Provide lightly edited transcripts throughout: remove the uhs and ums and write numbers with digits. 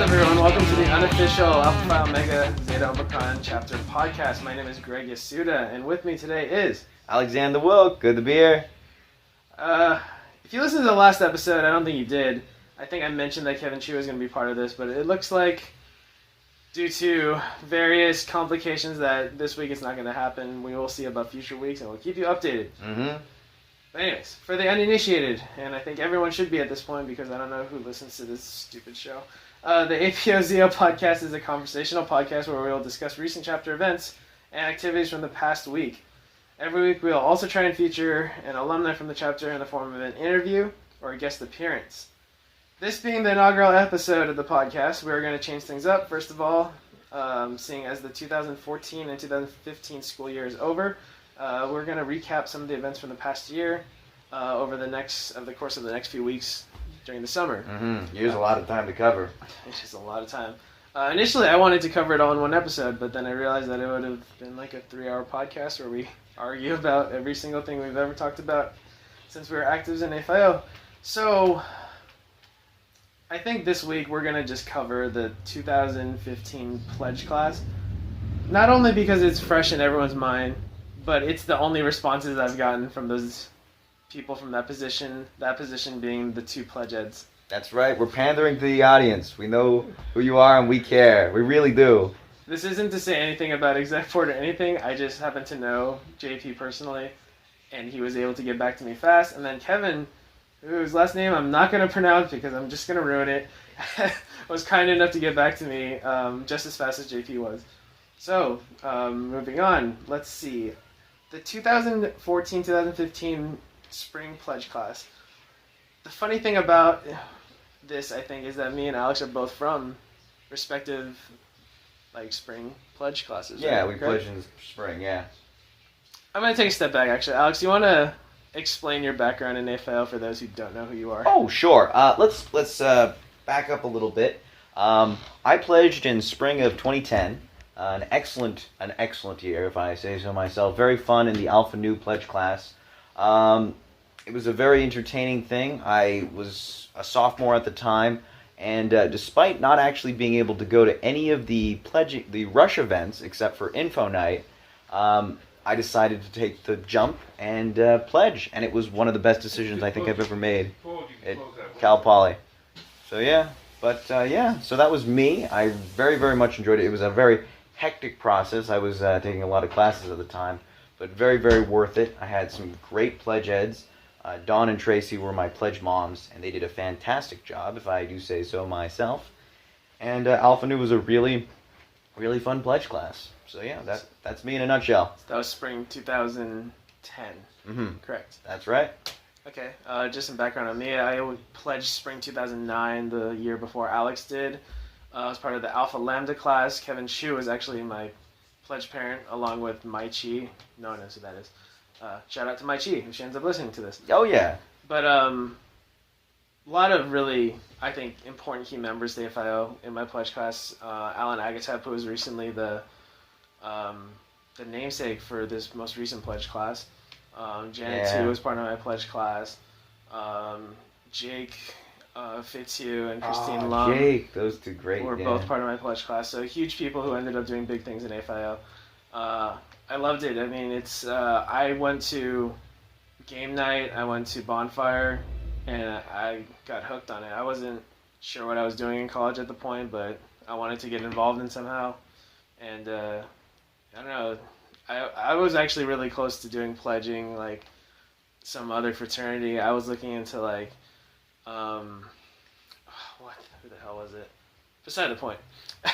everyone? Welcome to the unofficial Alpha Phi Omega Zeta Omicron chapter podcast. My name is Greg Yasuda, and with me today is Alexander Wilk. Good to be here. If you listened to the last episode, I don't think you did. I think I mentioned that Kevin Chu was going to be part of this, but it looks like due to various complications that this week it's not going to happen. We will see about future weeks, and we'll keep you updated. Mm-hmm. But anyways, for the uninitiated, and I think everyone should be at this point because I don't know who listens to this stupid show. The APO Zeta podcast is a conversational podcast where we will discuss recent chapter events and activities from the past week. Every week we will also try and feature an alumni from the chapter in the form of an interview or a guest appearance. This being the inaugural episode of the podcast, we're going to change things up. First of all, seeing as the 2014 and 2015 school year is over, we're going to recap some of the events from the past year over the course of the next few weeks during the summer. Mm-hmm. Here's a lot of time to cover. It's just a lot of time. Initially, I wanted to cover it all in one episode, but then I realized that it would have been like a 3-hour podcast where we argue about every single thing we've ever talked about since we were actives in AFIO. So, I think this week we're going to just cover the 2015 pledge class. Not only because it's fresh in everyone's mind, but it's the only responses I've gotten from those people from that position being the 2 pledge eds. That's right. We're pandering to the audience. We know who you are and we care. We really do. This isn't to say anything about Exec Board or anything. I just happen to know JP personally, and he was able to get back to me fast. And then Kevin, whose last name I'm not going to pronounce because I'm just going to ruin it, was kind enough to get back to me just as fast as JP was. So, moving on, let's see. The 2014-2015 spring pledge class. The funny thing about this, I think, is that me and Alex are both from respective, spring pledge classes. Yeah, right? we pledged in the spring, yeah. I'm going to take a step back, actually. Alex, you want to explain your background in AFL for those who don't know who you are? Oh, sure. Let's back up a little bit. I pledged in spring of 2010. An excellent year, if I say so myself. Very fun in the Alpha Nu pledge class. It was a very entertaining thing. I was a sophomore at the time, and despite not actually being able to go to any of the rush events except for Info Night, I decided to take the jump and pledge, and it was one of the best decisions I think I've ever made at Cal Poly. So yeah, so that was me. I very, very much enjoyed it. It was a very hectic process. I was taking a lot of classes at the time, but very, very worth it. I had some great pledge eds. Dawn and Tracy were my pledge moms, and they did a fantastic job, if I do say so myself. And Alpha Nu was a really, really fun pledge class. So yeah, that's me in a nutshell. That was spring 2010. Mm-hmm. Correct. That's right. Okay, just some background on me. I pledged spring 2009, the year before Alex did. I was part of the Alpha Lambda class. Kevin Chu was actually my pledge parent, along with Mai Chi. No one knows who that is. Shout out to Mai Chi, if she ends up listening to this. Oh, yeah. But a lot of really, I think, important key members to AFIO in my pledge class. Alan Agatep, who was recently the namesake for this most recent pledge class. Janet, too, was part of my pledge class. Jake Fitzhugh and Christine Lum. Jake, those two great. Were both part of my pledge class. So huge people who ended up doing big things in AFIO. I loved it. I mean, it's. I went to game night. I went to bonfire, and I got hooked on it. I wasn't sure what I was doing in college at the point, but I wanted to get involved in somehow. And I don't know. I was actually really close to doing pledging, like some other fraternity. I was looking into who the hell was it? Beside the point.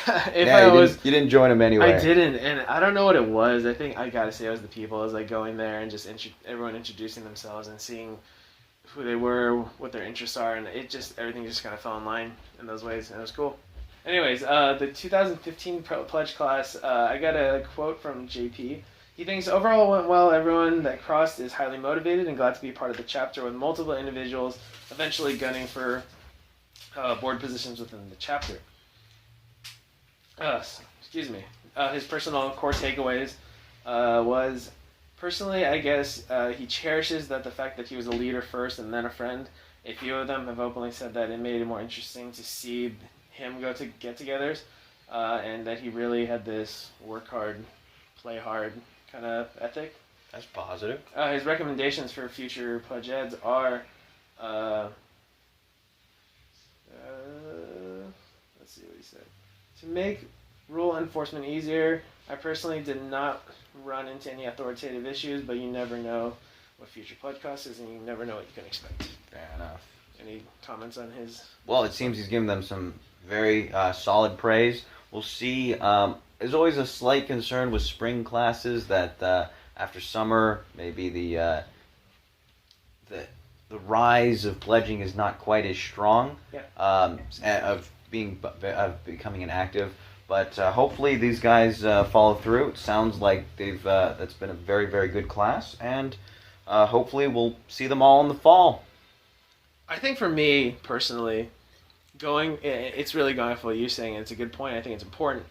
You didn't join them anyway. I didn't, and I don't know what it was. I think I gotta say it was the people. It was like going there and just everyone introducing themselves and seeing who they were, what their interests are, and everything just kind of fell in line in those ways, and it was cool. Anyways, the 2015 pledge class, I got a quote from JP. He thinks overall went well. Everyone that crossed is highly motivated and glad to be part of the chapter, with multiple individuals eventually gunning for board positions within the chapter. Excuse me. His personal core takeaways was, personally, I guess he cherishes the fact that he was a leader first and then a friend. A few of them have openly said that it made it more interesting to see him go to get-togethers, and that he really had this work hard, play hard kind of ethic. That's positive. His recommendations for future pledge eds are, let's see what he said. To make rule enforcement easier, I personally did not run into any authoritative issues, but you never know what future pledge cost is, and you never know what you can expect. Fair enough. Any comments on his? Well, it seems he's given them some very solid praise. We'll see. There's always a slight concern with spring classes that after summer, maybe the rise of pledging is not quite as strong. Yeah. Of becoming an active. But hopefully these guys follow through. It sounds like that's been a very, very good class, and hopefully we'll see them all in the fall. I think for me personally, it's really going off what you're saying, and it's a good point. I think it's important.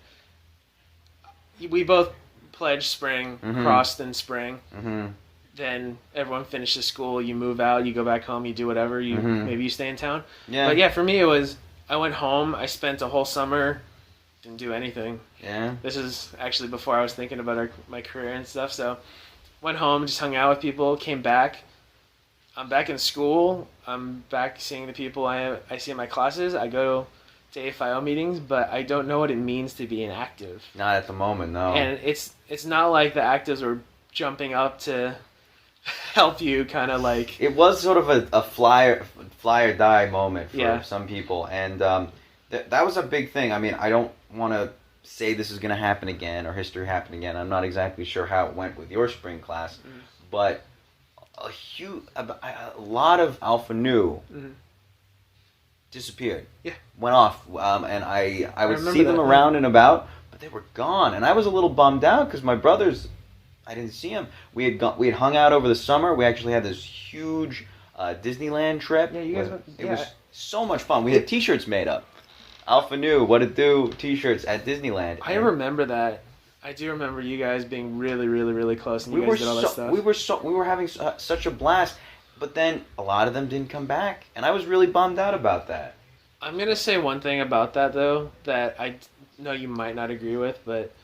We both pledged spring, crossed in spring. Mm-hmm. Then everyone finishes school. You move out. You go back home. You do whatever. Maybe you stay in town. Yeah. But yeah, for me it was. I went home. I spent a whole summer. Didn't do anything. Yeah. This is actually before I was thinking about my career and stuff. So, went home, just hung out with people. Came back. I'm back in school. I'm back seeing the people I see in my classes. I go to APO meetings, but I don't know what it means to be an active. Not at the moment, no. And it's not like the actives were jumping up to help you, kind of like. It was sort of a fly or die moment for some people, and that was a big thing. I mean, I don't want to say this is going to happen again or history happen again. I'm not exactly sure how it went with your spring class, but a lot of Alpha Nu disappeared. Yeah. Went off, and I would see them that, around and about, but they were gone, and I was a little bummed out because my brothers, I didn't see them. We had hung out over the summer. We actually had this huge Disneyland trip. Yeah, you guys It was so much fun. We had T-shirts made up. Alpha Nu, what it do T-shirts at Disneyland. I remember that. I do remember you guys being really, really, really close, and you guys did all that stuff. We were having such a blast, but then a lot of them didn't come back, and I was really bummed out about that. I'm gonna say one thing about that though that I know you might not agree with, but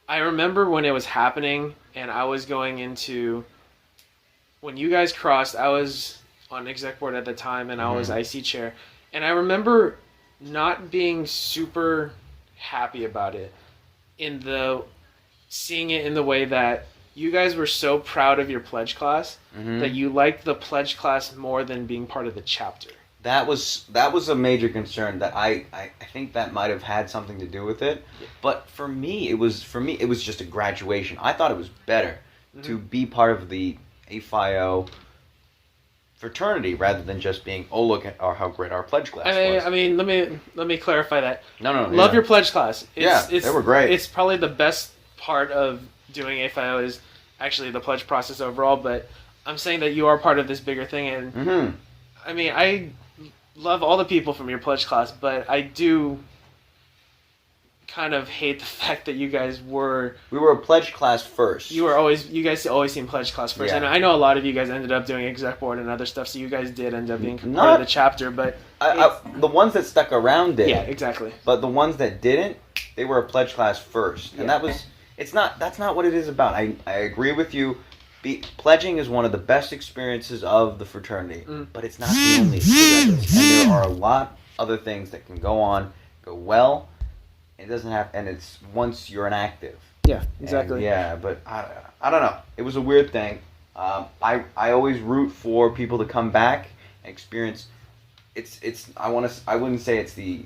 I remember when it was happening, and I was going into when you guys crossed. I was on exec board at the time, and I was IC chair, and I remember not being super happy about it seeing it in the way that you guys were so proud of your pledge class that you liked the pledge class more than being part of the chapter. That was a major concern that I think that might have had something to do with it. Yeah. But for me it was just a graduation. I thought it was better to be part of the APO fraternity rather than just being, oh, look at how great our pledge class was. I mean, let me clarify that. No. Love your pledge class. They were great. It's probably the best part of doing APO is actually the pledge process overall, but I'm saying that you are part of this bigger thing, and I mean, I love all the people from your pledge class, but I do kind of hate the fact that you guys were... We were a pledge class first. You guys always seem pledge class first. Yeah. And I know a lot of you guys ended up doing exec board and other stuff, so you guys did end up being part of the chapter, but... the ones that stuck around did. Yeah, exactly. But the ones that didn't, they were a pledge class first. And that's not what it is about. I agree with you. Pledging is one of the best experiences of the fraternity, but it's not the only experience. And there are a lot other things that can go well. It doesn't have, and it's once you're an active. Yeah, exactly. And but I don't know. It was a weird thing. I always root for people to come back and experience. I wouldn't say it's the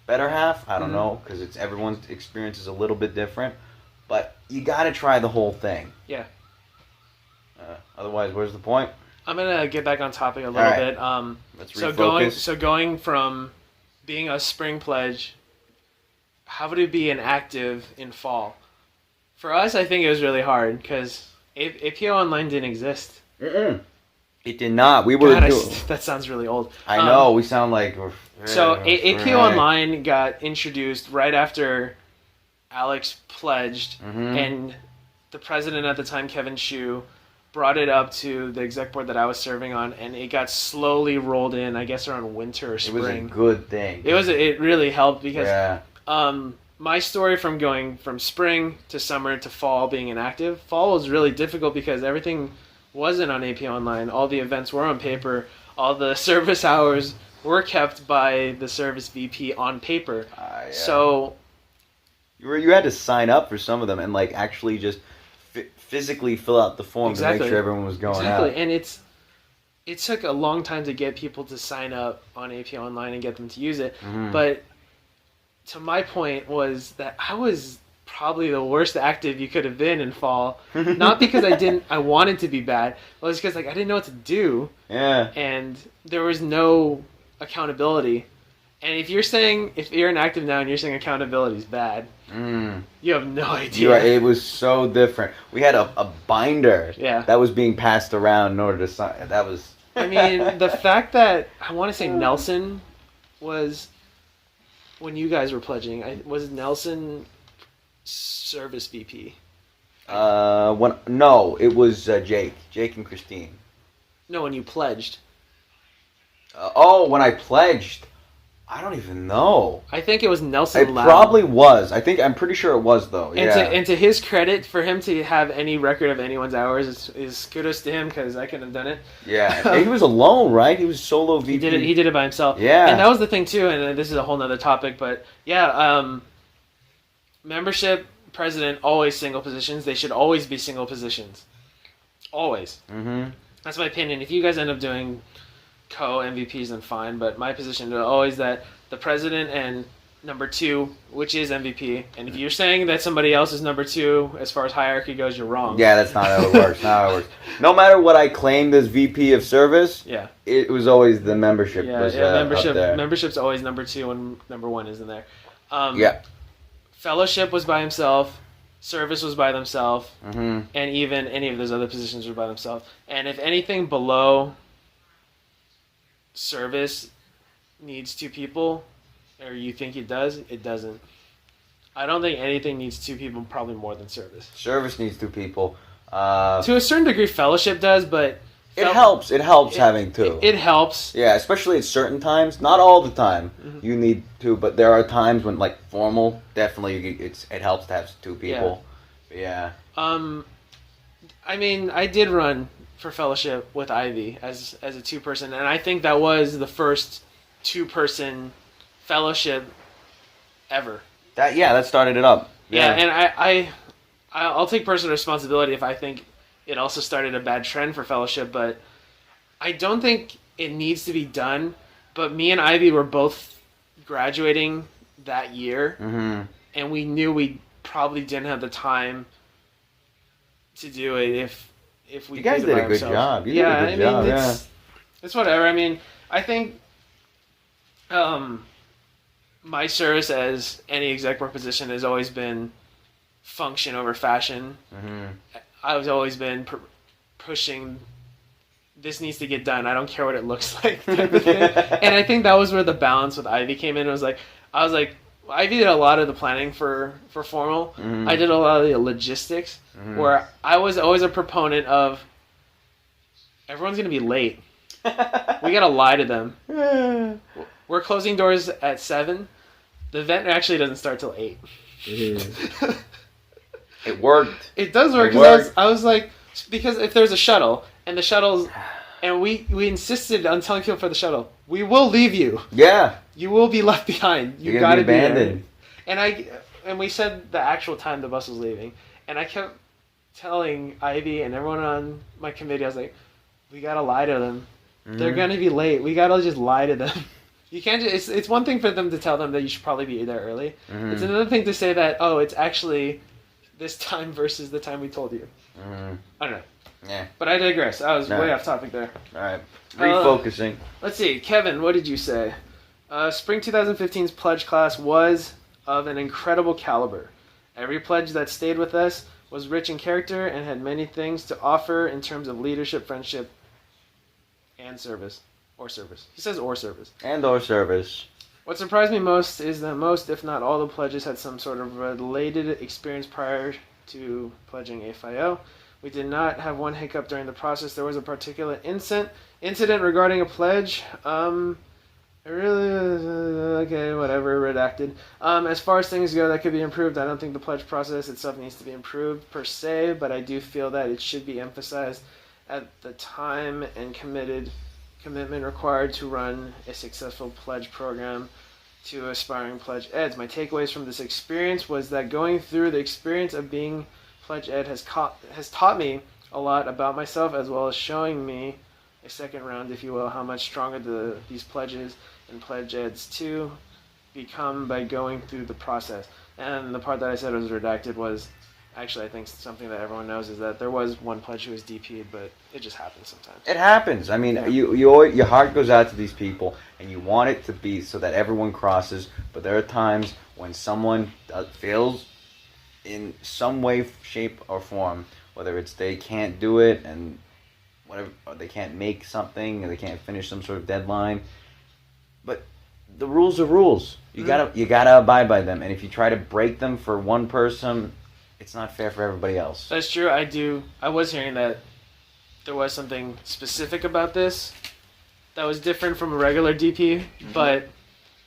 better half. I don't know, because everyone's experience is a little bit different. But you got to try the whole thing. Yeah. Otherwise, where's the point? I'm gonna get back on topic a little bit. Let's refocus. Going from being a spring pledge, how would it be an active in fall? For us, I think it was really hard because APO Online didn't exist. It did not. We were. That sounds really old. I know. We sound like. So APO Online got introduced right after Alex pledged, and the president at the time, Kevin Shue, brought it up to the exec board that I was serving on, and it got slowly rolled in, I guess around winter or spring. It was a good thing. It really helped because yeah. My story from going from spring to summer to fall being inactive, fall was really difficult because everything wasn't on APO Online. All the events were on paper. All the service hours were kept by the service VP on paper. Yeah. So you had to sign up for some of them and like actually just physically fill out the form to make sure everyone was going out. And it took a long time to get people to sign up on APO Online and get them to use it. Mm-hmm. But to my point was that I was probably the worst active you could have been in fall. Not because I wanted to be bad, but it was because like I didn't know what to do. Yeah. And there was no accountability. And if you're inactive now and you're saying accountability is bad, you have no idea. It was so different. We had a binder that was being passed around in order to sign. That was. I mean, the fact that I want to say Nelson was when you guys were pledging. Was Nelson service VP? No, it was Jake and Christine. No, when you pledged. When I pledged. I don't even know. I think it was Nelson. It probably was. I'm pretty sure it was though. And to his credit, for him to have any record of anyone's hours is kudos to him because I couldn't have done it. Yeah, he was alone, right? He was solo VP. He did it by himself. Yeah, and that was the thing too. And this is a whole nother topic, but yeah, membership president always single positions. They should always be single positions. Always. Mm-hmm. That's my opinion. If you guys end up doing co-MVPs, then fine, but my position is always that the president and number 2, which is MVP, and if you're saying that somebody else is number 2 as far as hierarchy goes, you're wrong. Yeah, that's not how it works. No matter what I claimed as VP of service, it was always the membership. Membership's always number 2 and number 1 isn't there. Fellowship was by himself, service was by themselves, and even any of those other positions were by themselves. And if anything below service needs 2 people, or you think it does, it doesn't. I don't think anything needs 2 people, probably more than service. Service needs 2 people. To a certain degree, fellowship does, but it helps. It helps having 2. It helps. Yeah, especially at certain times. Not all the time you need 2, but there are times when, like formal, definitely it helps to have 2 people. Yeah. I mean, I did run for fellowship with Ivy as a 2-person, and I think that was the first 2-person fellowship ever. That started it up. Yeah, and I'll take personal responsibility if I think it also started a bad trend for fellowship, but I don't think it needs to be done. But me and Ivy were both graduating that year, and we knew we probably didn't have the time to do it if we. You guys did a good job. You did a good job. It's whatever. I mean, I think my service as any exec board position has always been function over fashion. I've always been pushing. This needs to get done. I don't care what it looks like, type of thing. And I think that was where the balance with Ivy came in. I was like, Ivy did a lot of the planning for formal. I did a lot of the logistics, where I was always a proponent of everyone's going to be late. We got to lie to them. We're closing doors at 7. The event actually doesn't start till 8. It worked. It does work, because I was like, because if there's a shuttle, and the shuttle's, and we insisted on telling people for the shuttle, we will leave you. Yeah. You will be left behind. You got to be abandoned. And we said the actual time the bus was leaving, and I kept telling Ivy and everyone on my committee, I was like, we got to lie to them. They're going to be late. We got to just lie to them. You can't just, it's one thing for them to tell them that you should probably be there early. It's another thing to say that, it's actually this time versus the time we told you. I don't know. Yeah. But I digress. I was way off topic there. All right. Refocusing. Let's see. Kevin, what did you say? Spring 2015's pledge class was of an incredible caliber. Every pledge that stayed with us was rich in character and had many things to offer in terms of leadership, friendship, and service. Or service. He says or service. And or service. What surprised me most is that most, if not all, the pledges had some sort of related experience prior to pledging AFIO. We did not have one hiccup during the process. There was a particular incident regarding a pledge. Okay, whatever, redacted. As far as things go, that could be improved. I don't think the pledge process itself needs to be improved per se, but I do feel that it should be emphasized at the time and commitment required to run a successful pledge program to aspiring pledge eds. My takeaways from this experience was that going through the experience of being pledge ed has taught me a lot about myself, as well as showing me a second round, if you will, how much stronger these pledges and pledge eds to become by going through the process. And the part that I said was redacted was actually, I think something that everyone knows is that there was one pledge who was DP'd, but it just happens sometimes. It happens. I mean, your heart goes out to these people, and you want it to be so that everyone crosses. But there are times when someone fails in some way, shape, or form, whether it's they can't do it and whatever, or they can't make something, or they can't finish some sort of deadline. But the rules are rules. You gotta abide by them. And if you try to break them for one person, it's not fair for everybody else. That's true. I was hearing that there was something specific about this that was different from a regular DP, but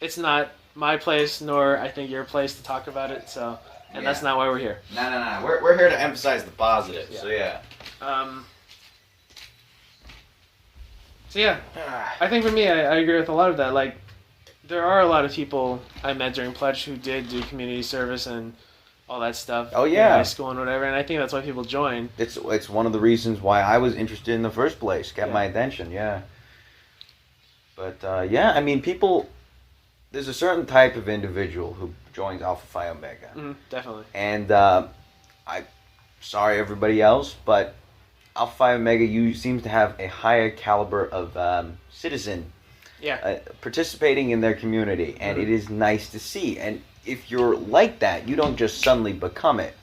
it's not my place, nor I think your place to talk about it. So, and that's not why we're here. No. We're here to emphasize the positive. Yeah. So yeah. I think for me, I agree with a lot of that. Like, there are a lot of people I met during Pledge who did do community service and all that stuff. Oh yeah, in high school and whatever, and I think that's why people join. It's one of the reasons why I was interested in the first place. Got my attention, yeah. But I mean, people. There's a certain type of individual who joins Alpha Phi Omega. Definitely. And I, sorry everybody else, but Alpha Phi Omega seems to have a higher caliber of citizen. Yeah. Participating in their community, and it is nice to see. And if you're like that, you don't just suddenly become it.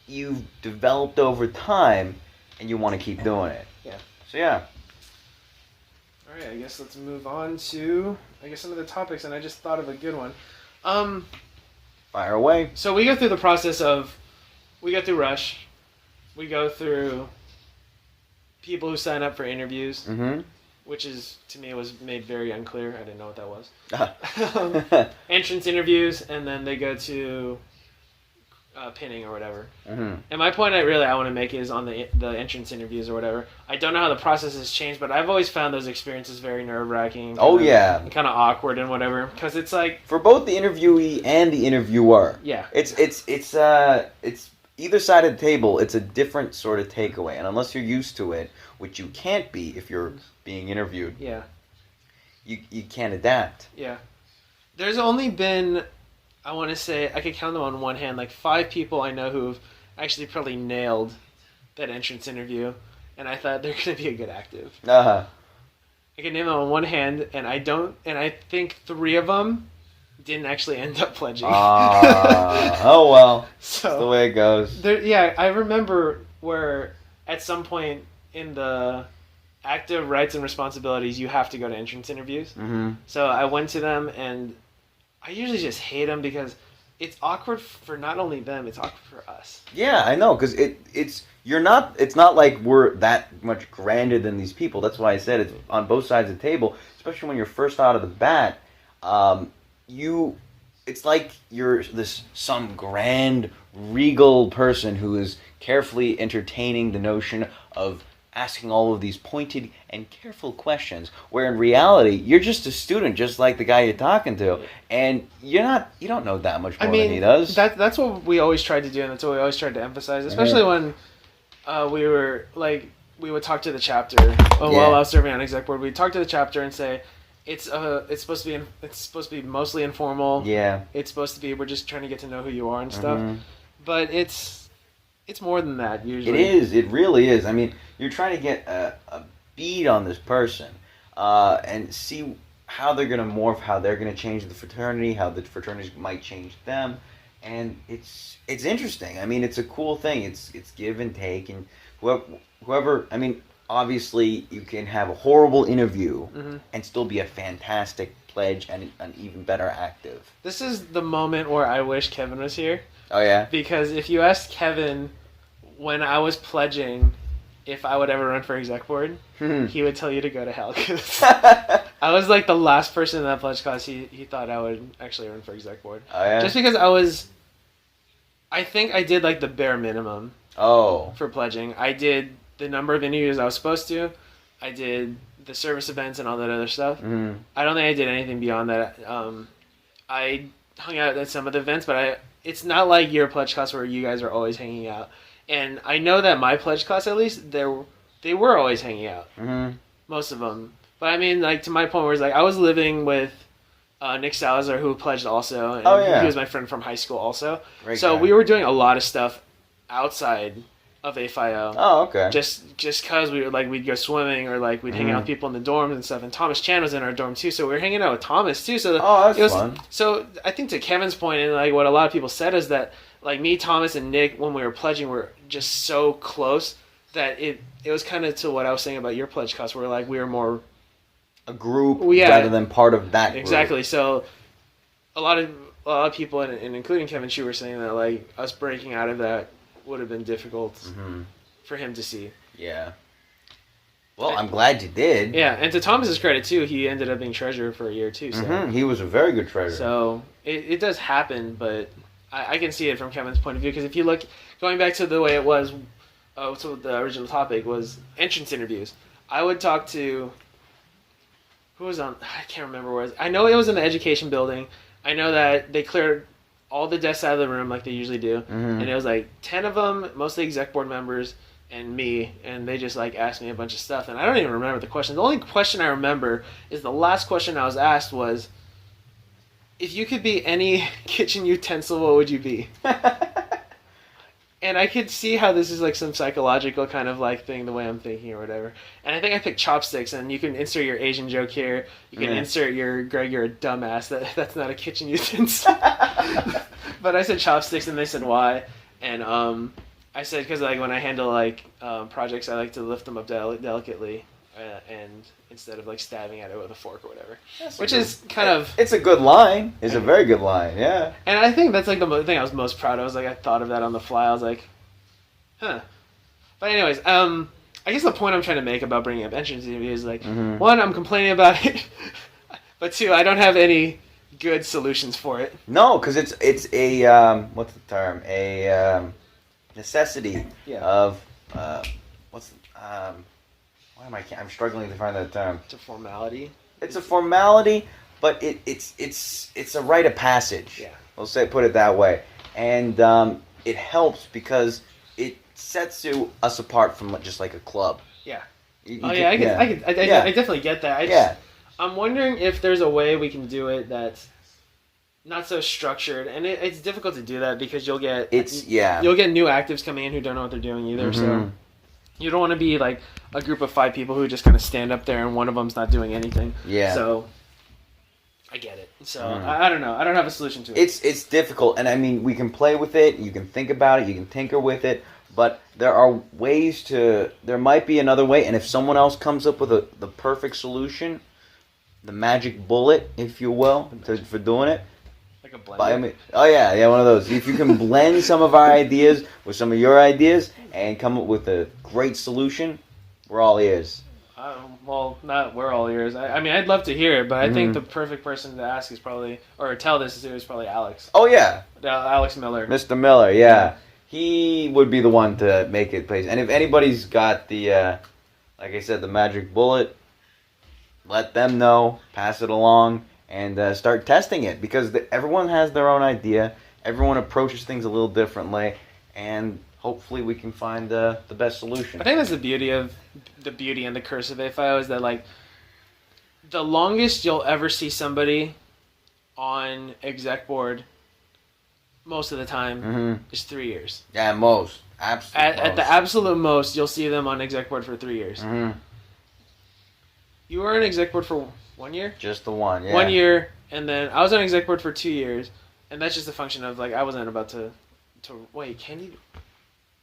You've developed over time, and you want to keep doing it. Yeah. So yeah. All right, I guess let's move on to some of the topics, and I just thought of a good one. Fire away. So we go through the process of, we go through Rush, we go through people who sign up for interviews, which is, to me, was made very unclear. I didn't know what that was. Entrance interviews, and then they go to pinning or whatever. And my point I want to make is on the entrance interviews or whatever. I don't know how the process has changed, but I've always found those experiences very nerve-wracking. And kind of awkward and whatever, because it's like, for both the interviewee and the interviewer. Yeah. It's either side of the table. It's a different sort of takeaway, and unless you're used to it, which you can't be if you're being interviewed. Yeah. You can't adapt. Yeah. There's only been, I want to say, I could count them on one hand, like 5 people I know who've actually probably nailed that entrance interview, and I thought they're going to be a good active. I can name them on one hand, and I think 3 of them didn't actually end up pledging. Oh well. So, that's the way it goes. I remember where at some point in the active rights and responsibilities, you have to go to entrance interviews. So I went to them, and I usually just hate them because it's awkward for not only them, it's awkward for us. Yeah, I know, because it's not like we're that much grander than these people. That's why I said it's on both sides of the table, especially when you're first out of the bat. It's like you're some grand, regal person who is carefully entertaining the notion of asking all of these pointed and careful questions, where in reality you're just a student, just like the guy you're talking to, and you don't know that much more than he does. That's what we always tried to do, and that's what we always tried to emphasize, especially when we would talk to the chapter while I was serving on exec board. We'd talk to the chapter and say, it's supposed to be mostly informal. Yeah. It's supposed to be, we're just trying to get to know who you are and stuff. But it's more than that usually. It is. It really is. I mean, you're trying to get a bead on this person and see how they're going to morph, how they're going to change the fraternity, how the fraternity might change them, and it's interesting. I mean, it's a cool thing. It's give and take, and whoever. I mean, obviously, you can have a horrible interview and still be a fantastic pledge and an even better active. This is the moment where I wish Kevin was here. Oh, yeah? Because if you asked Kevin when I was pledging, if I would ever run for exec board, he would tell you to go to hell. Cause I was like the last person in that pledge class he thought I would actually run for exec board. Oh, yeah? Just because I think I did like the bare minimum for pledging. I did the number of interviews I was supposed to. I did the service events and all that other stuff. I don't think I did anything beyond that. I hung out at some of the events, but it's not like your pledge class where you guys are always hanging out. And I know that my pledge class, at least, they were always hanging out. Most of them. But I mean, like, to my point where it's like, I was living with Nick Salazar, who pledged also. And he was my friend from high school also. Great guy. We were doing a lot of stuff outside of AFIO. Oh, okay. Just because we'd go swimming or like we'd hang out with people in the dorms and stuff. And Thomas Chan was in our dorm too, so we were hanging out with Thomas too. So that's fun. So I think to Kevin's point, and like what a lot of people said is that like me, Thomas, and Nick, when we were pledging, were just so close that it was kind of to what I was saying about your pledge class, where like we were more a group rather than part of that group. Exactly. So a lot of people, and including Kevin Chu, were saying that like us breaking out of that would have been difficult for him to see. Yeah. Well, I'm glad you did. Yeah, and to Thomas's credit too, he ended up being treasurer for a year too. So he was a very good treasurer. So it does happen, but I can see it from Kevin's point of view, because if you look, going back to the way it was, so the original topic was entrance interviews. I would talk to, who was on, I can't remember where it was. I know it was in the education building. I know that they cleared all the desks out of the room like they usually do. And it was like 10 of them, mostly exec board members, and me, and they just like asked me a bunch of stuff, and I don't even remember the question. The only question I remember is the last question I was asked was, if you could be any kitchen utensil, what would you be? And I could see how this is like some psychological kind of like thing, the way I'm thinking or whatever. And I think I picked chopsticks, and you can insert your Asian joke here. You can insert your Greg, you're a dumbass. That's not a kitchen utensil. But I said chopsticks, and they said why. And I said because like when I handle like projects, I like to lift them up delicately. And instead of like stabbing at it with a fork or whatever, which is kind of, it's a good line. It's a very good line, yeah. And I think that's like the thing I was most proud of. I was like, I thought of that on the fly. I was like, huh. But anyways, I guess the point I'm trying to make about bringing up entrance interviews is like, one, I'm complaining about it, but two, I don't have any good solutions for it. No, because it's a what's the term? A necessity of what's I'm struggling to find that term. It's a formality. It's a formality, but it's a rite of passage. Yeah. We'll put it that way, and it helps because it sets us apart from just like a club. Yeah. I definitely get that. I'm wondering if there's a way we can do it that's not so structured, and it's difficult to do that because you'll get new actives coming in who don't know what they're doing either. So you don't want to be like a group of 5 people who just kind of stand up there and one of them's not doing anything. Yeah. So I get it. So I don't know. I don't have a solution to it. It's difficult, and I mean we can play with it. You can think about it. You can tinker with it. But there are ways to. There might be another way, and if someone else comes up with the perfect solution, the magic bullet, if you will, for doing it. Like a blender. One of those. If you can blend some of our ideas with some of your ideas and come up with a great solution, we're all ears. Well, not we're all ears. I mean, I'd love to hear it, but I think the perfect person to ask is probably, or tell this to is probably Alex. Oh, yeah. Alex Miller. Mr. Miller, yeah. He would be the one to make it place. And if anybody's got the, like I said, the magic bullet, let them know, pass it along, and start testing it. Because everyone has their own idea. Everyone approaches things a little differently. And hopefully we can find the best solution. I think that's the beauty and the curse of AFIO is that, like, the longest you'll ever see somebody on exec board most of the time is 3 years. Yeah, most. Absolutely. At the absolute most, you'll see them on exec board for 3 years. You were on exec board for 1 year? Just the one, yeah. 1 year, and then I was on exec board for 2 years, and that's just a function of, like, I wasn't about to wait, can you?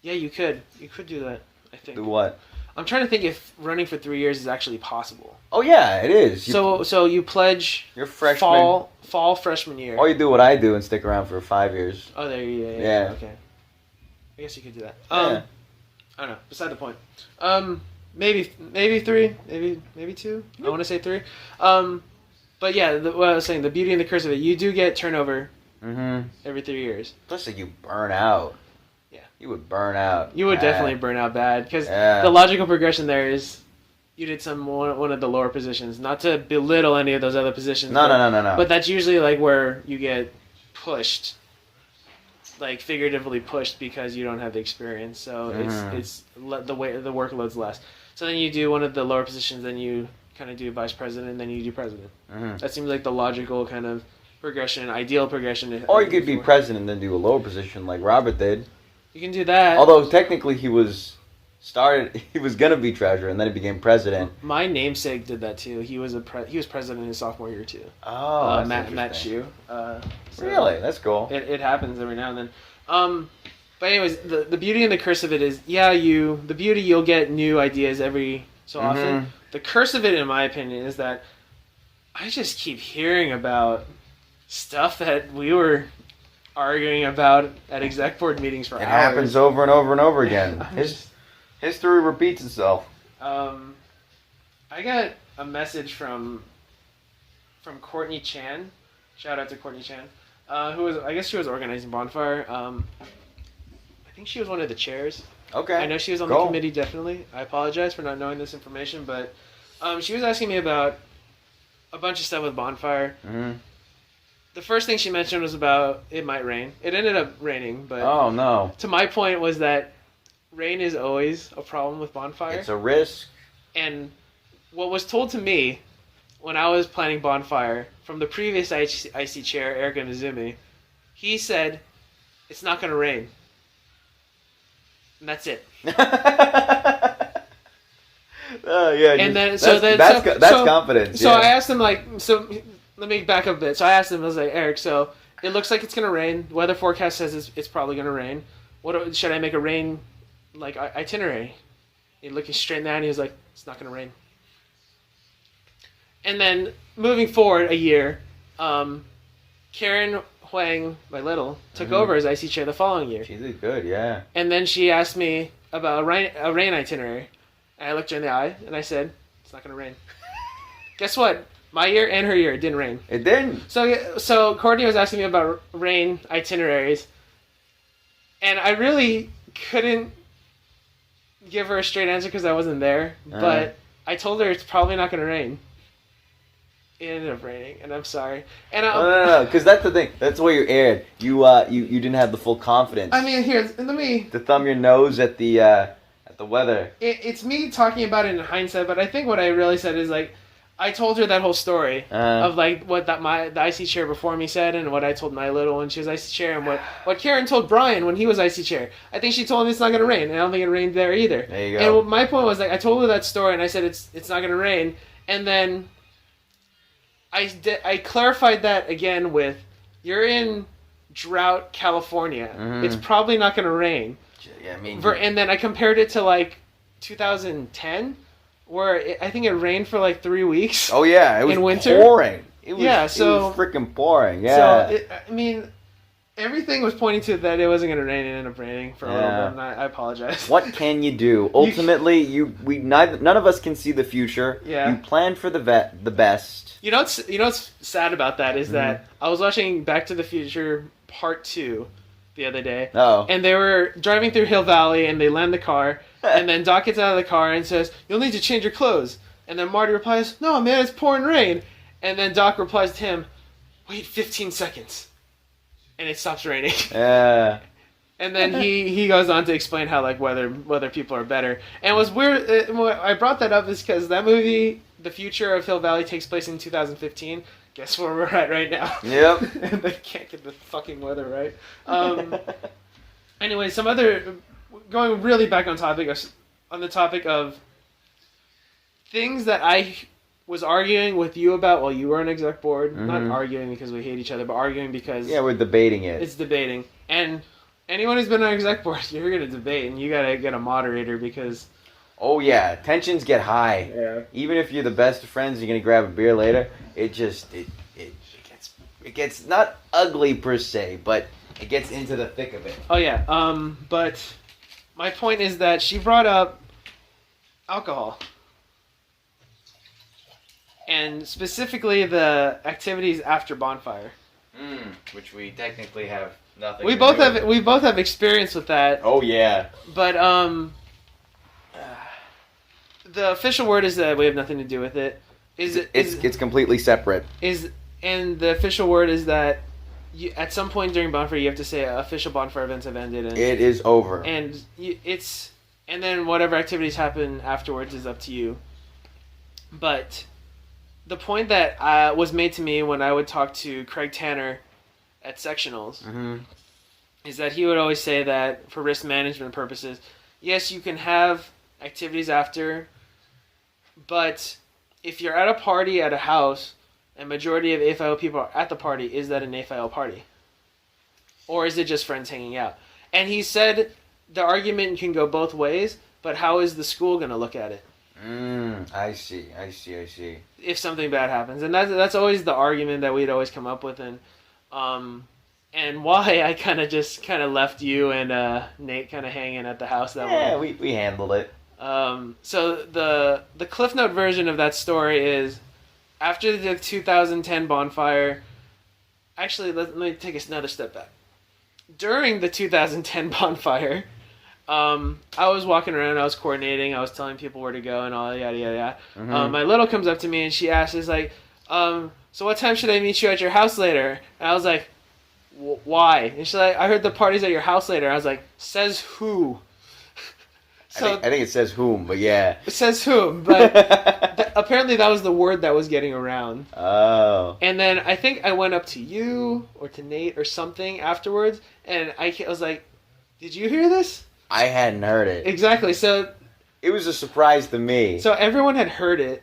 Yeah, you could. You could do that, I think. Do what? I'm trying to think if running for 3 years is actually possible. Oh, yeah, it is. So you pledge your freshman fall freshman year. Or you do what I do and stick around for 5 years. Oh, there you go. Yeah. Okay. I guess you could do that. I don't know. Beside the point. Maybe 3, maybe 2. I want to say 3. But yeah, what I was saying, the beauty and the curse of it, you do get turnover every 3 years. Plus, like, you burn out. Yeah. You would burn out. You would definitely burn out bad, because the logical progression there is you did one of the lower positions. Not to belittle any of those other positions. No. But that's usually like where you get pushed, like figuratively pushed, because you don't have the experience. So it's the workload's less. So then you do one of the lower positions, then you kind of do vice president, and then you do president. That seems like the logical kind of progression, ideal progression. Or you could be president and then do a lower position like Robert did. You can do that. Although technically he was gonna be treasurer and then he became president. My namesake did that too. He was president his sophomore year too. Oh, Matt Shue. Really? That's cool. It happens every now and then. But anyways, the beauty and the curse of it is, the beauty, you'll get new ideas every so often. The curse of it, in my opinion, is that I just keep hearing about stuff that we were arguing about at exec board meetings for hours. It happens over and over and over again. History repeats itself. I got a message from Courtney Chan. Shout out to Courtney Chan, I guess she was organizing Bonfire. I think she was one of the chairs. Okay. I know she was on the committee, definitely. I apologize for not knowing this information, but she was asking me about a bunch of stuff with Bonfire. The first thing she mentioned was about it might rain. It ended up raining, but oh no. To my point was that rain is always a problem with Bonfire. It's a risk. And what was told to me when I was planning Bonfire from the previous IC chair, Eric Mizumi, he said, it's not going to rain. And that's it. Yeah. And then that's confidence. So I asked him, let me back up a bit. So I asked him, I was like, Eric, so it looks like it's going to rain. Weather forecast says it's probably going to rain. Should I make a rain itinerary? He looked straight in the eye and he was like, it's not going to rain. And then moving forward a year, Karen Huang, my little, took over as IC chair the following year. She did good, yeah. And then she asked me about a rain itinerary. And I looked her in the eye and I said, it's not going to rain. Guess what? My year and her year, it didn't rain. It didn't. So Courtney was asking me about rain itineraries. And I really couldn't give her a straight answer because I wasn't there. But I told her it's probably not going to rain. It ended up raining, and I'm sorry. And no, because that's the thing. That's where you erred. You didn't have the full confidence. I mean, here, let me to thumb your nose at the weather. It's me talking about it in hindsight, but I think what I really said is I told her that whole story of what the IC chair before me said, and what I told my little when she was IC chair, and what Karen told Brian when he was IC chair. I think she told him it's not going to rain, and I don't think it rained there either. There you go. And my point was I told her that story, and I said it's not going to rain, and then I clarified that again with, you're in drought California. It's probably not going to rain. Yeah, I mean. And then I compared it to 2010, where I think it rained for 3 weeks. Oh yeah, it was in winter. Pouring. It was freaking pouring. Yeah. So I mean, everything was pointing to that it wasn't going to rain. It ended up raining for a little bit, and I apologize. What can you do? Ultimately, none of us can see the future. Yeah. You plan for the best. You know what's sad about that is that I was watching Back to the Future Part 2 the other day. Oh. And they were driving through Hill Valley, and they land the car, and then Doc gets out of the car and says, "You'll need to change your clothes." And then Marty replies, "No, man, it's pouring rain." And then Doc replies to him, "Wait 15 seconds." And it stops raining. Yeah. And then he goes on to explain how whether people are better. And it was weird. I brought that up is because that movie, The Future of Hill Valley, takes place in 2015. Guess where we're at right now? Yep. And they can't get the fucking weather right. Anyway, going really back on the topic of things that I was arguing with you about while you were on exec board. Not arguing because we hate each other, but arguing because we're debating it. It's debating. And anyone who's been on exec board, you're gonna debate, and you gotta get a moderator because. Oh yeah, tensions get high. Yeah. Even if you're the best of friends, you're gonna grab a beer later. It gets not ugly per se, but it gets into the thick of it. Oh yeah. But my point is that she brought up alcohol. And specifically the activities after bonfire. Which we technically have nothing. We both have experience with that. Oh yeah. But the official word is that we have nothing to do with it. It's completely separate. And the official word is that at some point during bonfire you have to say official bonfire events have ended. And it is over. And and then whatever activities happen afterwards is up to you. But the point that was made to me when I would talk to Craig Tanner at sectionals is that he would always say that for risk management purposes, yes, you can have activities after, but if you're at a party at a house and majority of AFIO people are at the party, is that an AFIO party? Or is it just friends hanging out? And he said the argument can go both ways, but how is the school going to look at it? I see. If something bad happens, and that's always the argument that we'd always come up with, and why I kind of left you and Nate kind of hanging at the house that way. Yeah, we handled it. So the Cliff Note version of that story is after the 2010 bonfire. Actually, let me take another step back. During the 2010 bonfire. I was walking around, I was coordinating, I was telling people where to go and all yada yada yada. My little comes up to me and she asks, is like, so what time should I meet you at your house later? And I was like, why? And she's like, I heard the party's at your house later. I was like, says who? So I think it says whom, but yeah. It says whom, but apparently that was the word that was getting around. Oh. And then I think I went up to you or to Nate or something afterwards, and I was like, did you hear this? I hadn't heard it. Exactly. So it was a surprise to me. So everyone had heard it,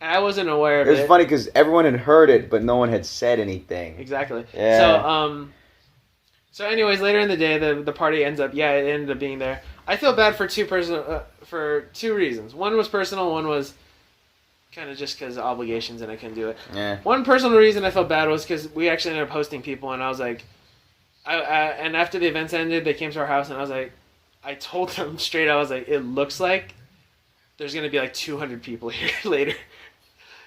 and I wasn't aware of it. It was funny because everyone had heard it, but no one had said anything. Exactly. Yeah. So anyways, later in the day, the party ends up. Yeah, it ended up being there. I feel bad for two reasons. One was personal. One was kind of just because of obligations, and I couldn't do it. Yeah. One personal reason I felt bad was because we actually ended up hosting people, and I was like, and after the events ended, they came to our house, and I was like. I told them straight, I was like, it looks like there's going to be like 200 people here later.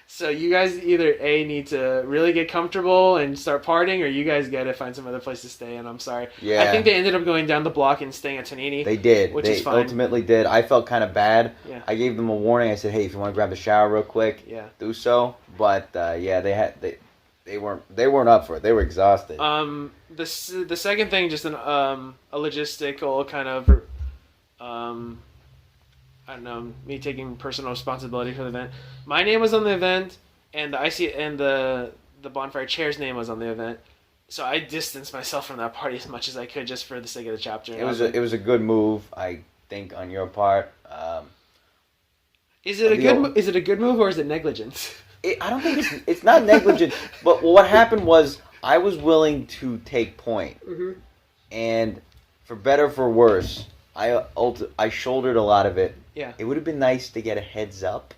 So you guys either A, need to really get comfortable and start partying, or you guys got to find some other place to stay, and I'm sorry. Yeah. I think they ended up going down the block and staying at Tonini. They did. Which they is fine. Ultimately did. I felt kind of bad. Yeah. I gave them a warning. I said, hey, if you want to grab the shower real quick, do so. But, yeah, they weren't up for it. They were exhausted. The second thing, just a logistical kind of, I don't know, me taking personal responsibility for the event. My name was on the event, and the bonfire chair's name was on the event. So I distanced myself from that party as much as I could, just for the sake of the chapter. It was a good move, I think, on your part. Is it a good move or is it negligence? I don't think it's not negligent. But what happened was I was willing to take point, and for better or for worse, I shouldered a lot of it. Yeah. It would have been nice to get a heads up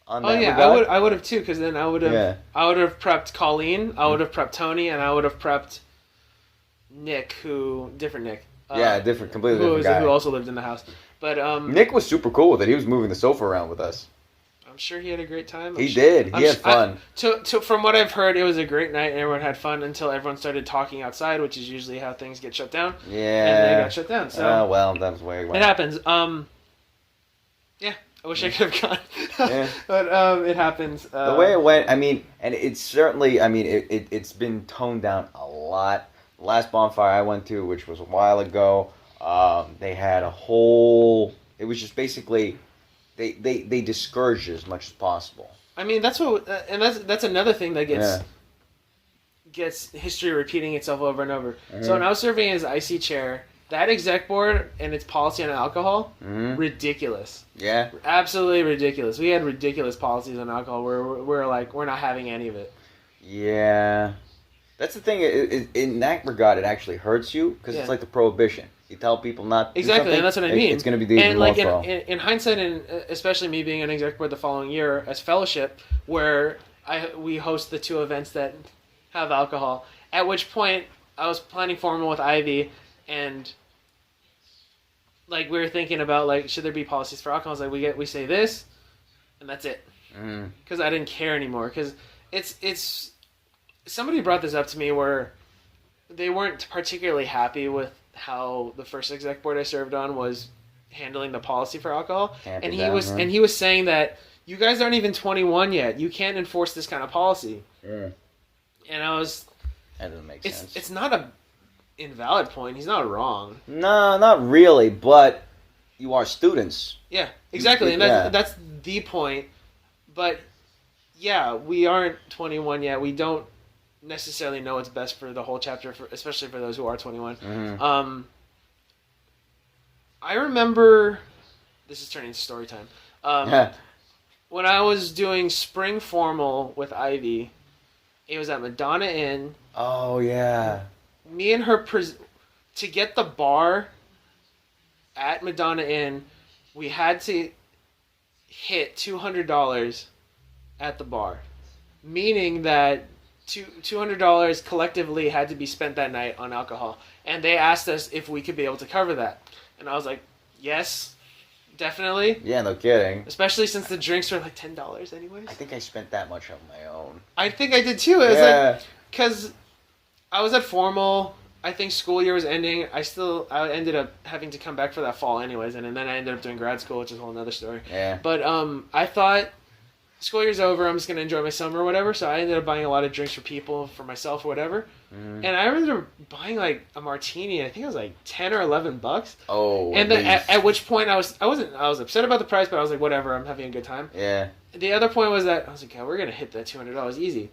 on that. Oh yeah, regard. I would have too, because then I would have prepped Colleen, I would have prepped Tony, and I would have prepped Nick, different Nick. Completely different guy. Who also lived in the house. But Nick was super cool with it. He was moving the sofa around with us. I'm sure he had a great time. He did. He had fun. From what I've heard, it was a great night and everyone had fun until everyone started talking outside, which is usually how things get shut down. Yeah. And they got shut down. So well, that's where it went. It happens. Yeah, I wish I could have gone. Yeah. But it happens. The way it went, I mean, and it's certainly, I mean, it's been toned down a lot. The last bonfire I went to, which was a while ago, they had a whole, it was just basically... They discourage as much as possible. I mean, that's another thing that gets history repeating itself over and over. Mm-hmm. So when I was serving as IC chair, that exec board and its policy on alcohol, ridiculous. Yeah. Absolutely ridiculous. We had ridiculous policies on alcohol where we're like, we're not having any of it. Yeah. That's the thing. In that regard, it actually hurts you because it's like the prohibition. You tell people not to exactly, and that's what I mean. It's going to be the and like in hindsight, and especially me being an exec board the following year as fellowship, where we host the 2 events that have alcohol. At which point I was planning formal with Ivy, and like we were thinking about like should there be policies for alcohol? I was like we say this, and that's it. Because I didn't care anymore. Because it's somebody brought this up to me where they weren't particularly happy with how the first exec board I served on was handling the policy for alcohol, and he was saying that you guys aren't even 21 yet. You can't enforce this kind of policy. And I was. That doesn't make sense. It's not a invalid point. He's not wrong. No, not really. But you are students. Yeah, exactly, and that's the point. But yeah, we aren't 21 yet. We don't necessarily know what's best for the whole chapter, especially for those who are 21. I remember. This is turning into story time. When I was doing spring formal with Ivy, it was at Madonna Inn. Oh, yeah. Me and her, to get the bar at Madonna Inn, we had to hit $200 at the bar. Meaning that $200 collectively had to be spent that night on alcohol. And they asked us if we could be able to cover that. And I was like, yes. Definitely. Yeah, no kidding. Especially since the drinks are like $10 anyways. I think I spent that much on my own. I think I did too. It was like, because I was at formal. I think school year was ending. I ended up having to come back for that fall anyways, and then I ended up doing grad school, which is a whole other story. Yeah. But I thought school year's over. I'm just gonna enjoy my summer or whatever. So I ended up buying a lot of drinks for people, for myself or whatever. And I remember buying like a martini. I think it was like $10 or $11. Oh. And then at which point I was upset about the price, but I was like, whatever. I'm having a good time. Yeah. The other point was that I was like, yeah, we're gonna hit that $200 easy.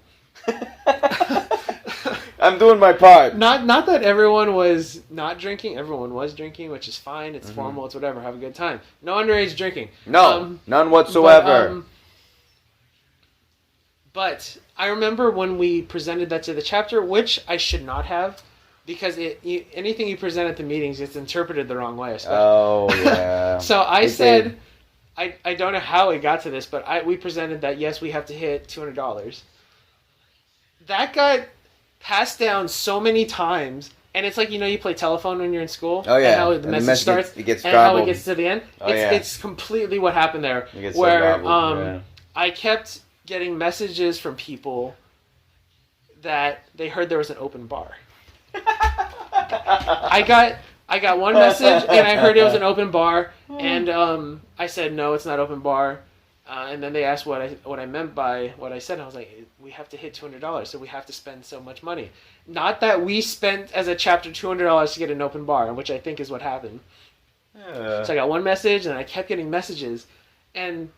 I'm doing my part. Not that everyone was not drinking. Everyone was drinking, which is fine. It's formal. It's whatever. Have a good time. No underage drinking. No, none whatsoever. But I remember when we presented that to the chapter, which I should not have, because anything you present at the meetings gets interpreted the wrong way. Especially. Oh, yeah. So I said, I don't know how it got to this, but we presented that, yes, we have to hit $200. That got passed down so many times, and it's like, you play telephone when you're in school. Oh, yeah. And how the message starts, it gets and garbled. how it gets to the end. It's completely what happened there. It gets where so garbled, I kept getting messages from people that they heard there was an open bar. I got one message and I heard it was an open bar, and I said no, it's not open bar. And then they asked what I meant by what I said. And I was like, we have to hit $200, so we have to spend so much money. Not that we spent as a chapter $200 to get an open bar, which I think is what happened. So I got one message, and I kept getting messages, and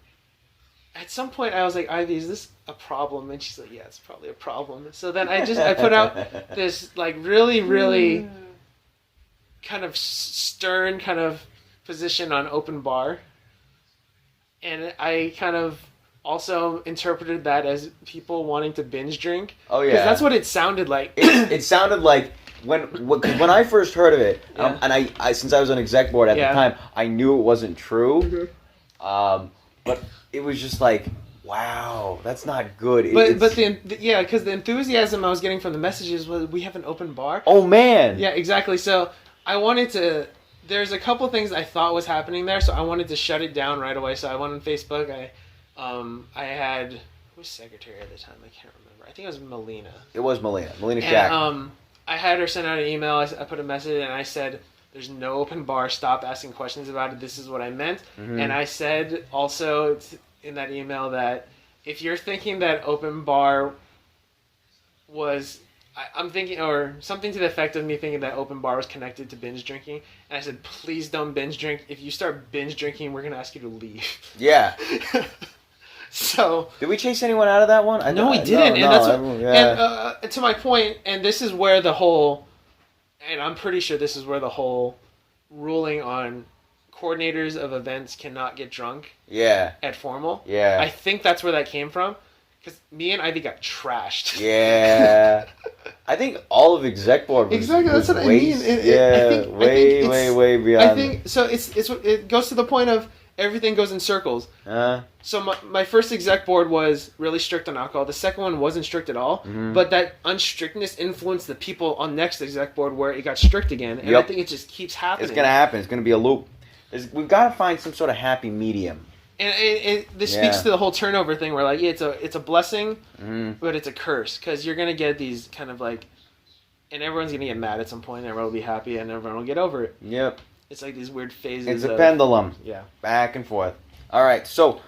at some point I was like, Ivy, is this a problem? And she's like, yeah, it's probably a problem. So then I put out this like really, really kind of stern kind of position on open bar. And I kind of also interpreted that as people wanting to binge drink. Oh, yeah. Because that's what it sounded like. It sounded like when I first heard of it, and I since I was on exec board at the time, I knew it wasn't true. But it was just like, wow, that's not good. Because the enthusiasm I was getting from the messages was, we have an open bar. Oh, man. Yeah, exactly. So I wanted to... There's a couple things I thought was happening there, so I wanted to shut it down right away. So I went on Facebook. I had... Who was secretary at the time? I can't remember. I think it was Melina. It was Melina. Melina Shack. I had her send out an email. I put a message, and I said, there's no open bar. Stop asking questions about it. This is what I meant. Mm-hmm. And I said also in that email that if you're thinking that open bar was... I'm thinking, or something to the effect of me thinking that open bar was connected to binge drinking. And I said, please don't binge drink. If you start binge drinking, we're going to ask you to leave. Yeah. So... Did we chase anyone out of that one? No, we didn't. And to my point, and this is where the whole... And I'm pretty sure this is where the whole ruling on coordinators of events cannot get drunk at formal. Yeah. I think that's where that came from. Because me and Ivy got trashed. Yeah. I think all of exec board was exactly. That's what I mean. Way beyond. I think so. It goes to the point of everything goes in circles. So my first exec board was really strict on alcohol. The second one wasn't strict at all. Mm-hmm. But that unstrictness influenced the people on next exec board where it got strict again. And I think it just keeps happening. It's gonna happen. It's gonna be a loop. We've got to find some sort of happy medium. And this speaks to the whole turnover thing, where like it's a blessing, but it's a curse, because you're gonna get these kind of like, and everyone's gonna get mad at some point, and everyone will be happy, and everyone will get over it. Yep. It's like these weird phases. It's a pendulum. Yeah. Back and forth. All right. So,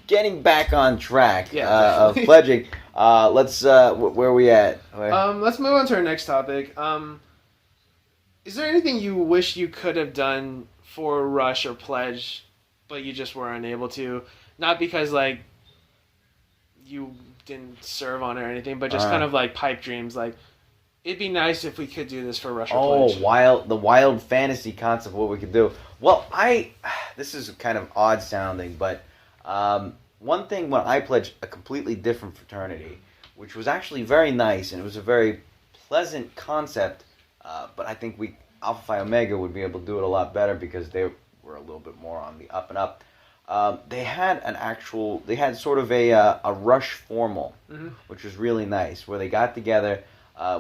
getting back on track of definitely. pledging. Let's. Where are we at? Let's move on to our next topic. Is there anything you wish you could have done for Rush or Pledge, but you just were unable to? Not because like you didn't serve on it or anything, but just kind of like pipe dreams. Like, it'd be nice if we could do this for Rush or Pledge. The wild fantasy concept of what we could do. Well, this is kind of odd sounding, but one thing when I pledged a completely different fraternity, which was actually very nice, and it was a very pleasant concept, but I think Alpha Phi Omega would be able to do it a lot better because they were a little bit more on the up and up. They had sort of a Rush formal, which was really nice, where they got together.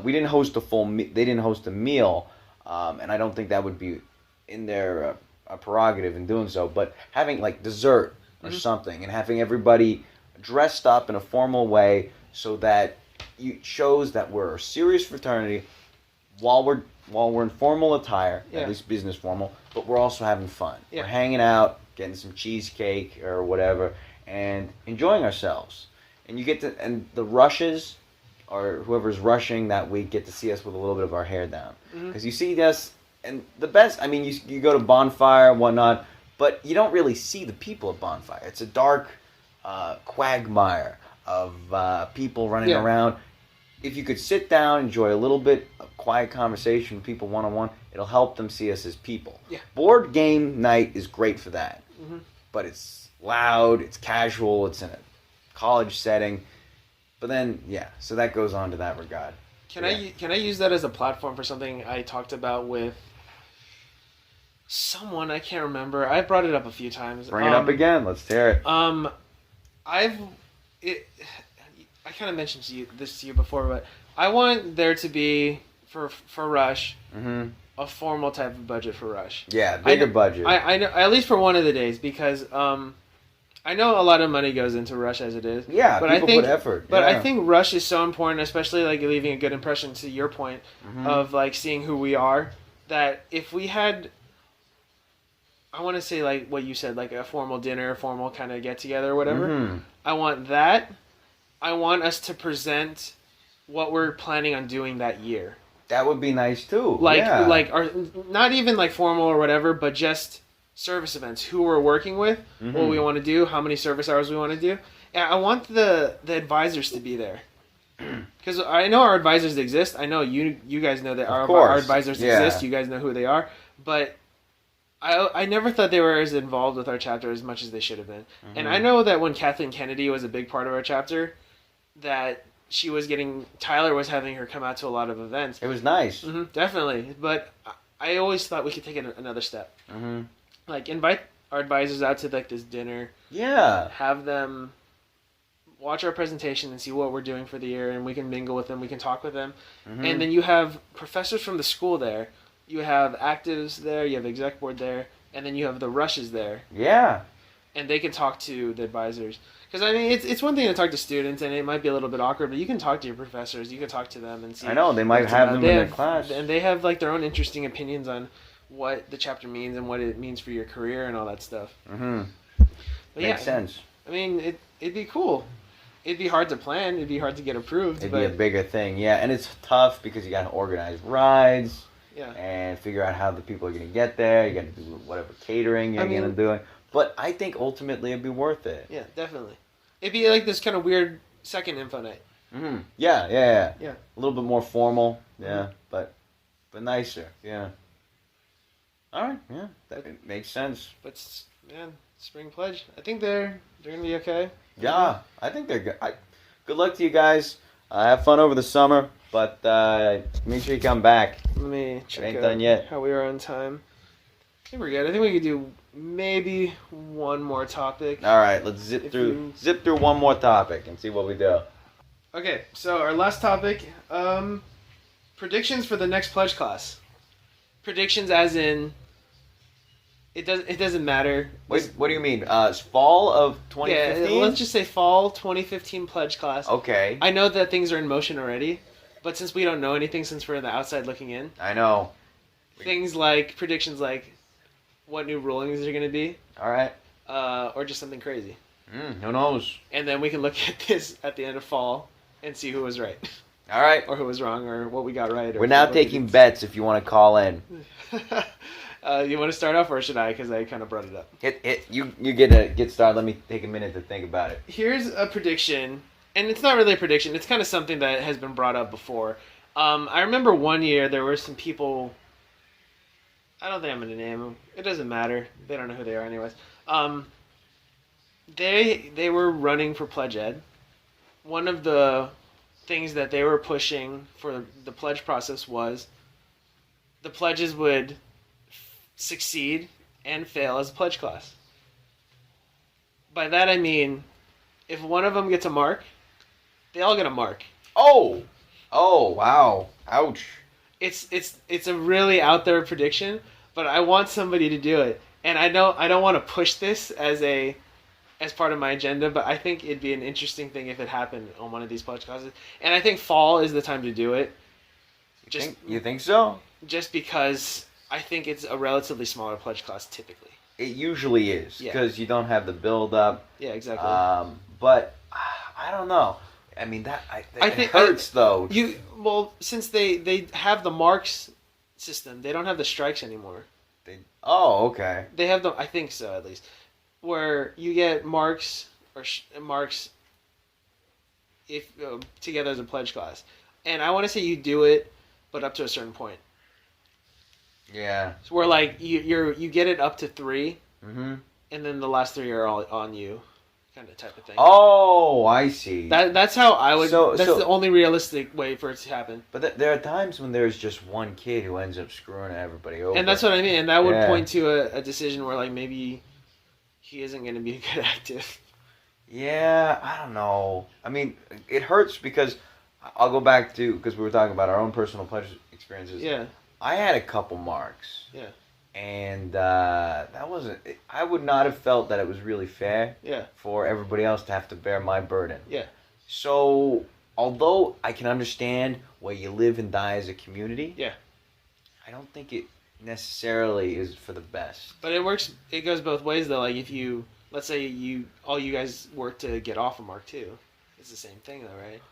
We didn't host they didn't host a meal, and I don't think that would be in their prerogative in doing so. But having like dessert or something, and having everybody dressed up in a formal way, so that it shows that we're a serious fraternity while we're in formal attire, at least business formal, but we're also having fun. We're hanging out, getting some cheesecake or whatever, and enjoying ourselves. And and the rushes, or whoever's rushing that week, get to see us with a little bit of our hair down. Because you see us, and the best, I mean, you go to Bonfire and whatnot, but you don't really see the people at Bonfire. It's a dark quagmire of people running around. If you could sit down, enjoy a little bit of quiet conversation with people one-on-one, it'll help them see us as people. Yeah. Board game night is great for that. But it's loud, it's casual, it's in a college setting. But then, so that goes on to that regard. Can I use that as a platform for something I talked about with someone? I can't remember. I brought it up a few times. Bring it up again. Let's hear it. I kind of mentioned this to you before, but I want there to be for Rush a formal type of budget for Rush. Yeah, bigger budget. I know, at least for one of the days, because I know a lot of money goes into Rush as it is. Yeah, but people put effort. But I think Rush is so important, especially like leaving a good impression, to your point of like seeing who we are, that if we had, I want to say like what you said, like a formal dinner, formal kind of get together or whatever. I want that. I want us to present what we're planning on doing that year. That would be nice too. Not even like formal or whatever, but just service events. Who we're working with, what we want to do, how many service hours we want to do. And I want the advisors to be there, because I know our advisors exist. I know you guys know that our advisors exist. You guys know who they are, but I never thought they were as involved with our chapter as much as they should have been. And I know that when Kathleen Kennedy was a big part of our chapter, that Tyler was having her come out to a lot of events. It was nice. Definitely. But I always thought we could take it another step. Like, invite our advisors out to like this dinner. Yeah. Have them watch our presentation and see what we're doing for the year, and we can mingle with them, we can talk with them. And then you have professors from the school there. You have actives there, you have exec board there, and then you have the rushes there. Yeah. And they can talk to the advisors. Because, I mean, it's one thing to talk to students, and it might be a little bit awkward, but you can talk to your professors, you can talk to them and see. I know, they might have them in their class. And they have, like, their own interesting opinions on what the chapter means and what it means for your career and all that stuff. Makes sense. I mean, it'd be cool. It'd be hard to plan, it'd be hard to get approved. It'd be a bigger thing, and it's tough because you got to organize rides. And figure out how the people are going to get there. You got to do whatever catering you're going to do. But I think ultimately it'd be worth it. Yeah, definitely. It'd be like this kind of weird second info night. Yeah. A little bit more formal. Yeah, but nicer. Yeah. All right. Yeah, that makes sense. But man, Spring Pledge. I think they're gonna be okay. Yeah, I think they're good. Good luck to you guys. Have fun over the summer. But make sure you come back. Let me check ain't done yet. How we are on time. I think we're good. I think we could do maybe one more topic. All right, let's zip through one more topic and see what we do. Okay, so our last topic, predictions for the next pledge class. Predictions as in It doesn't matter. Wait, what do you mean? Fall of 2015? Yeah, let's just say fall 2015 pledge class. Okay. I know that things are in motion already, but since we don't know anything, since we're on the outside looking in, I know. things like predictions like what new rulings are going to be, All right. or just something crazy. Who knows? And then we can look at this at the end of fall and see who was right. All right. Or who was wrong, or what we got right. Or We're now taking bets if you want to call in. You want to start off, or should I? Because I kind of brought it up. You get started. Let me take a minute to think about it. Here's a prediction, and it's not really a prediction. It's kind of something that has been brought up before. I remember one year there were some people. I don't think I'm going to name them. It doesn't matter. They don't know who they are anyways. They were running for Pledge Ed. One of the things that they were pushing for the pledge process was the pledges would succeed and fail as a pledge class. By that I mean, if one of them gets a mark, they all get a mark. Oh, wow, ouch. It's a really out there prediction, but I want somebody to do it, and I don't want to push this as part of my agenda, but I think it'd be an interesting thing if it happened on one of these pledge classes, and I think fall is the time to do it. You think so? Just because I think it's a relatively smaller pledge class typically. It usually is because you don't have the build up. Yeah, exactly. But I don't know. I mean I think it hurts though. Since they have the marks system, they don't have the strikes anymore. Okay. They have I think so at least, where you get marks marks if together as a pledge class, and I want to say you do it, but up to a certain point. Yeah. So where like you get it up to 3, and then the last 3 are all on you, kind of type of thing. Oh, I see. That's how I would. So the only realistic way for it to happen. But there are times when there's just one kid who ends up screwing everybody over. And that's what I mean. And that would point to a decision where like maybe he isn't going to be a good active. Yeah, I don't know. I mean, it hurts because I'll go back to because we were talking about our own personal pledge experiences. Yeah. I had a couple marks. Yeah. And that wasn't. I would not have felt that it was really fair. Yeah. For everybody else to have to bear my burden. Yeah. So, although I can understand where you live and die as a community. Yeah. I don't think it necessarily is for the best. But it works. It goes both ways though. Like if you, let's say all you guys work to get off a mark too. It's the same thing though, right?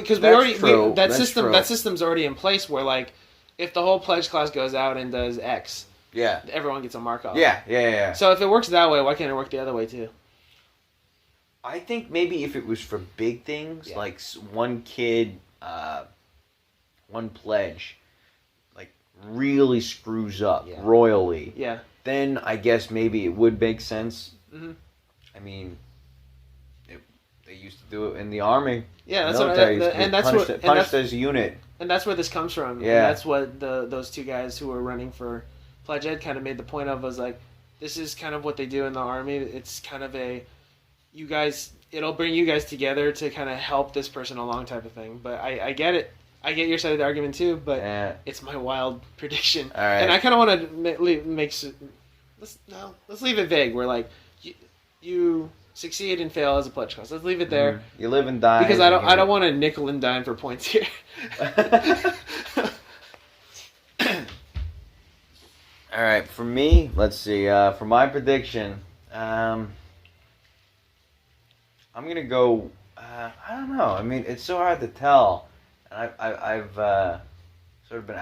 Because that system's already in place where like. If the whole pledge class goes out and does X, everyone gets a mark off. Yeah. So if it works that way, why can't it work the other way too? I think maybe if it was for big things, like one kid, one pledge, like really screws up royally, then I guess maybe it would make sense. Mm-hmm. I mean, they used to do it in the army. Yeah, that's punished as a unit. And that's where this comes from. Yeah. And that's what those two guys who were running for Pledge Ed kind of made the point of was like, this is kind of what they do in the Army. It's kind of it'll bring you guys together to kind of help this person along type of thing. But I get it. I get your side of the argument too, but it's my wild prediction. All right. And I kind of want to let's leave it vague. We're like, you succeed and fail as a pledge class. Let's leave it there. You live and die. Because I don't want to nickel and dime for points here. All right, for me, let's see. For my prediction, I'm gonna go. I don't know. I mean, it's so hard to tell, and I've sort of been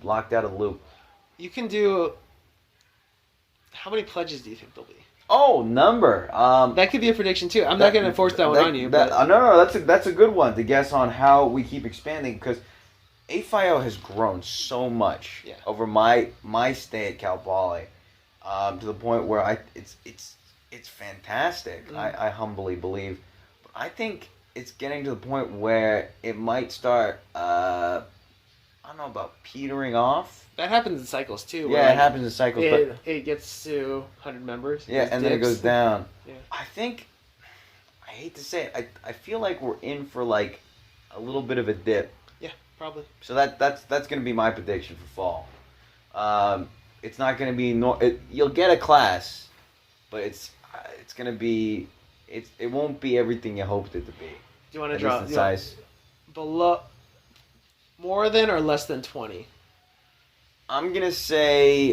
locked out of the loop. You can do. How many pledges do you think there'll be? Oh, number. That could be a prediction too. I'm not going to force that one on you. No, that's a good one to guess on how we keep expanding because APO has grown so much over my stay at Cal Poly, to the point where it's fantastic. I humbly believe. But I think it's getting to the point where it might start. I don't know about petering off. That happens in cycles too. Yeah, it happens in cycles. It gets to 100 members. Yeah, and then it goes down. Yeah. I think, I hate to say it, I feel like we're in for like a little bit of a dip. Yeah, probably. So that's going to be my prediction for fall. it's not going to be you'll get a class, but it's going to be it won't be everything you hoped it to be. Do you want to draw size? Below, more than or less than 20? I'm going to say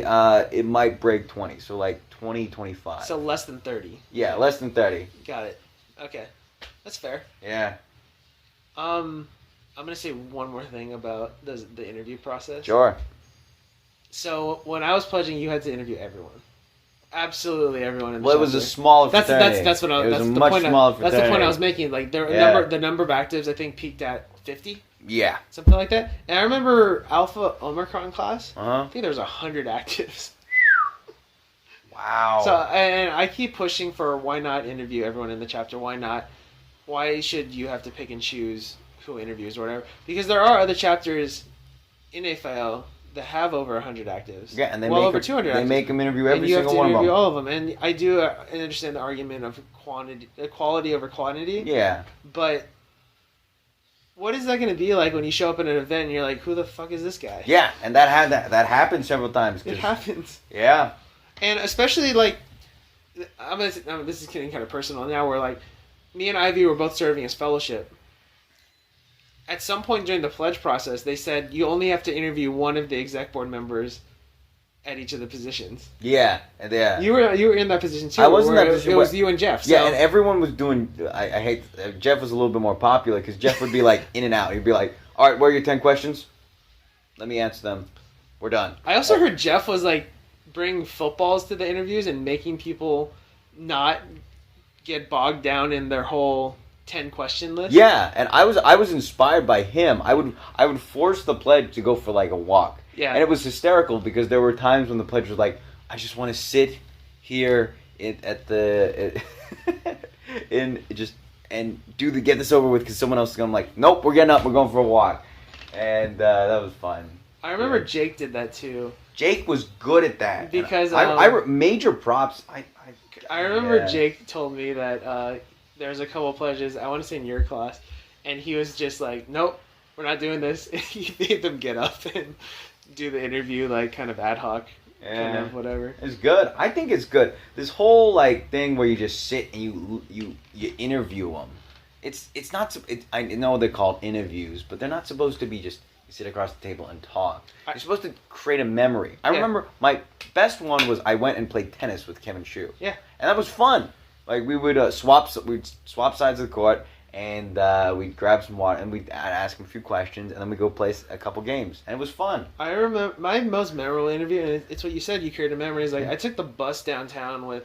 it might break 20, so like 20, 25. So less than 30. Yeah, less than 30. Got it. Okay. That's fair. Yeah. I'm going to say one more thing about the interview process. Sure. So when I was pledging, you had to interview everyone. Absolutely everyone in the Well, it was a smaller fraternity. That's what I was. It was a much smaller fraternity. That's the point I was making. Like the number of actives I think peaked at 50. Yeah. Something like that. And I remember Alpha Omicron class. Uh-huh. I think there was 100 actives. Wow. So and I keep pushing for why not interview everyone in the chapter? Why not? Why should you have to pick and choose who interviews or whatever? Because there are other chapters in AFL that have over 100 actives. Yeah, and they well make over 200 actives. They make them interview every single one of them. And you have to interview all of them. And I do understand the argument of quality over quantity. Yeah. But what is that going to be like when you show up at an event and you're like, who the fuck is this guy? Yeah, and that happened several times. It happens. Yeah. And especially like, this is getting kind of personal now. Where like, me and Ivy were both serving as fellowship. At some point during the pledge process, they said you only have to interview one of the exec board members at each of the positions. Yeah, yeah. You were in that position too. I was in that position. It was you and Jeff. So. Yeah, and everyone was doing. I hate Jeff was a little bit more popular because Jeff would be like in and out. He'd be like, "All right, what are your 10 questions? Let me answer them. We're done." I also heard Jeff was like bringing footballs to the interviews and making people not get bogged down in their whole 10-question list. Yeah, and I was inspired by him. I would force the pledge to go for like a walk. Yeah. And it was hysterical because there were times when the pledge was like, I just want to sit here and get this over with because someone else is going. I'm like, nope, we're getting up, we're going for a walk, and that was fun. I remember Jake did that too. Jake was good at that because major props. I remember Jake told me that there's a couple pledges, I want to say in your class, and he was just like, nope, we're not doing this. He made them get up and do the interview like kind of ad hoc, kind of whatever. It's good. I think it's good. This whole like thing where you just sit and you interview them. It's not. I know they're called interviews, but they're not supposed to be just you sit across the table and talk. You're supposed to create a memory. I remember my best one was I went and played tennis with Kevin Shue. Yeah, and that was fun. Like we would swap sides of the court, and we'd grab some water, and we'd ask him a few questions, and then we'd go play a couple games, and it was fun. I remember my most memorable interview, and it's what you said, you created a memory, is like I took the bus downtown with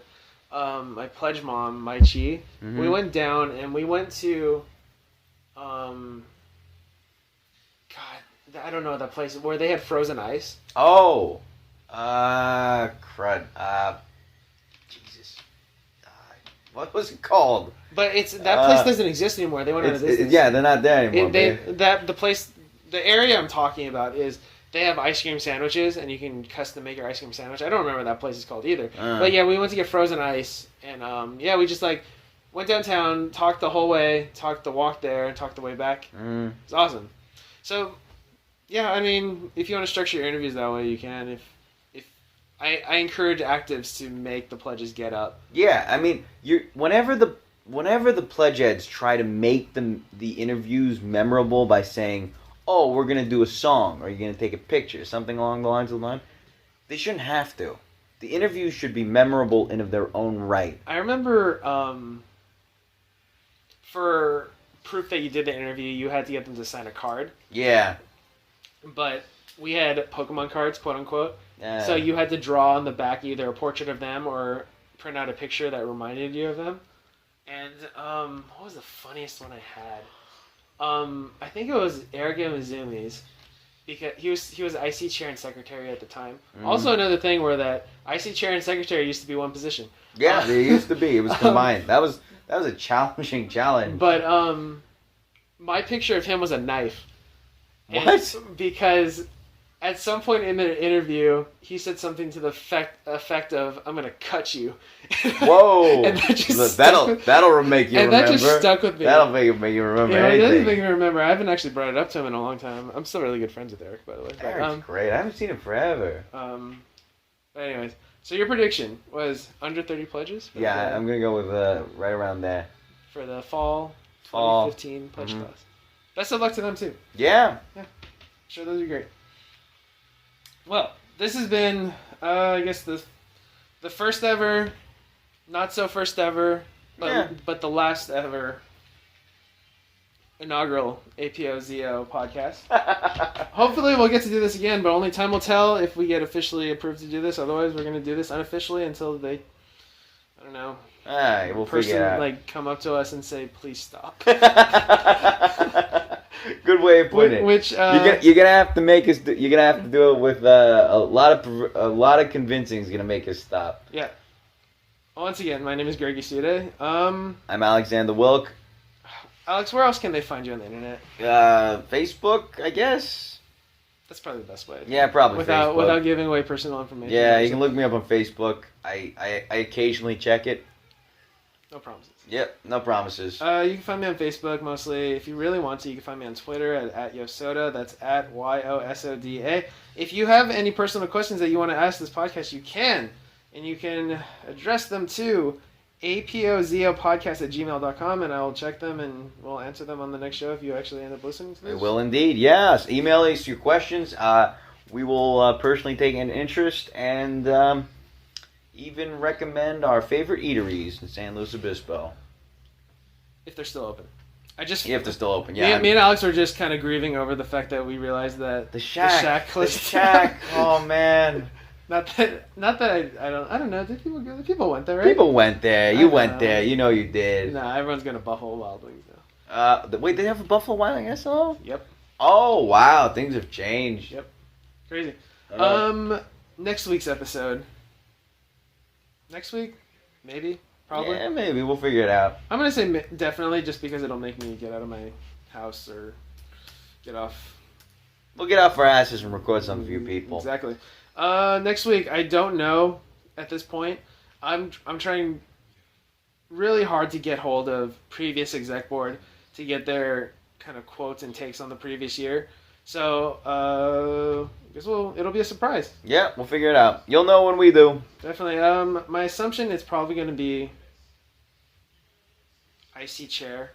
my pledge mom, Mai Chi. Mm-hmm. We went down, and we went to, God, I don't know that place, where they had frozen ice. Oh, crud. Jesus. What was it called? But that place doesn't exist anymore. They went out of business. Yeah, they're not there anymore. The area I'm talking about is they have ice cream sandwiches, and you can custom make your ice cream sandwich. I don't remember what that place is called either. But yeah, we went to get frozen ice, and we just like went downtown, talked the whole way, talked the walk there, and talked the way back. It's awesome. So yeah, I mean, if you want to structure your interviews that way, you can. If I encourage actives to make the pledges get up. Yeah, I mean, whenever the pledge heads try to make the interviews memorable by saying, "Oh, we're gonna do a song," or "You're gonna take a picture," something along the lines of the line, they shouldn't have to. The interviews should be memorable in of their own right. I remember for proof that you did the interview, you had to get them to sign a card. Yeah. But we had Pokemon cards, quote unquote. So you had to draw on the back either a portrait of them or print out a picture that reminded you of them. And what was the funniest one I had? I think it was Eric Mizumi's, because he was IC chair and secretary at the time. Mm-hmm. Also another thing where that IC chair and secretary used to be one position. Yeah, they used to be. It was combined. That was a challenging challenge. But my picture of him was a knife. What? Because at some point in the interview, he said something to the effect of, "I'm gonna cut you." Whoa! And that just that'll make you remember. And that just stuck with me. That'll make you remember anything. It doesn't make me remember. I haven't actually brought it up to him in a long time. I'm still really good friends with Eric, by the way. Eric's great. I haven't seen him forever. But anyways, so your prediction was under 30 pledges? Yeah, I'm going to go with right around there. For the fall Fall. 2015 pledge class. Best of luck to them, too. Yeah. I'm sure those are great. Well, this has been, I guess, the first ever, not so first ever, but the last ever inaugural APO Zeta podcast. Hopefully we'll get to do this again, but only time will tell if we get officially approved to do this. Otherwise, we're going to do this unofficially until they, I don't know, we'll figure it out. Like come up to us and say, please stop. Good way of putting it. Which you're gonna have to make us. You're gonna have to do it with a lot of convincing. Is gonna make us stop. Yeah. Once again, my name is Greg Isude. I'm Alexander Wilk. Alex, where else can they find you on the internet? Facebook, I guess. That's probably the best way. Yeah, probably Facebook. Without giving away personal information. Yeah, you can look me up on Facebook. I occasionally check it. No promises. Yep, no promises. You can find me on Facebook mostly. If you really want to, you can find me on Twitter at Yosoda. That's at YOSODA. If you have any personal questions that you want to ask this podcast, you can. And you can address them to apozopodcast@gmail.com, and I'll check them and we'll answer them on the next show if you actually end up listening to this. We will indeed, yes. Email us your questions. We will personally take an interest and even recommend our favorite eateries in San Luis Obispo. If they're still open. If they're still open, yeah. Me and Alex were just kind of grieving over the fact that we realized that the shack. closed. Oh man. Not that I don't know. Did people go? People went there, right? People went there. You went there. You know you did. Nah, everyone's going to Buffalo Wild Wings now. Wait, they have a Buffalo Wild Wing SO? Yep. Oh wow, things have changed. Yep. Crazy. Next week's episode. Next week? Maybe? Probably? Yeah, maybe. We'll figure it out. I'm going to say definitely just because it'll make me get out of my house or get off. We'll get off our asses and record something for you people. Exactly. Next week, I don't know at this point. I'm trying really hard to get hold of previous exec board to get their kind of quotes and takes on the previous year. So, I guess it'll be a surprise. Yeah, we'll figure it out. You'll know when we do. Definitely. My assumption is probably going to be IC chair,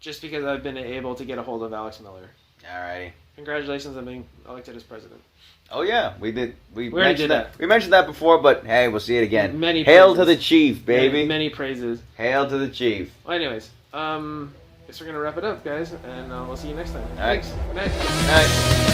just because I've been able to get a hold of Alex Miller. Alrighty. Congratulations on being elected as president. Oh yeah, we did. We already did that. We mentioned that before, but hey, we'll see it again. Many Hail praises. to the chief, baby. Many praises. Hail to the chief. Well, anyways, guess we're gonna wrap it up, guys, and we'll see you next time. All right. Thanks. Good night. All right.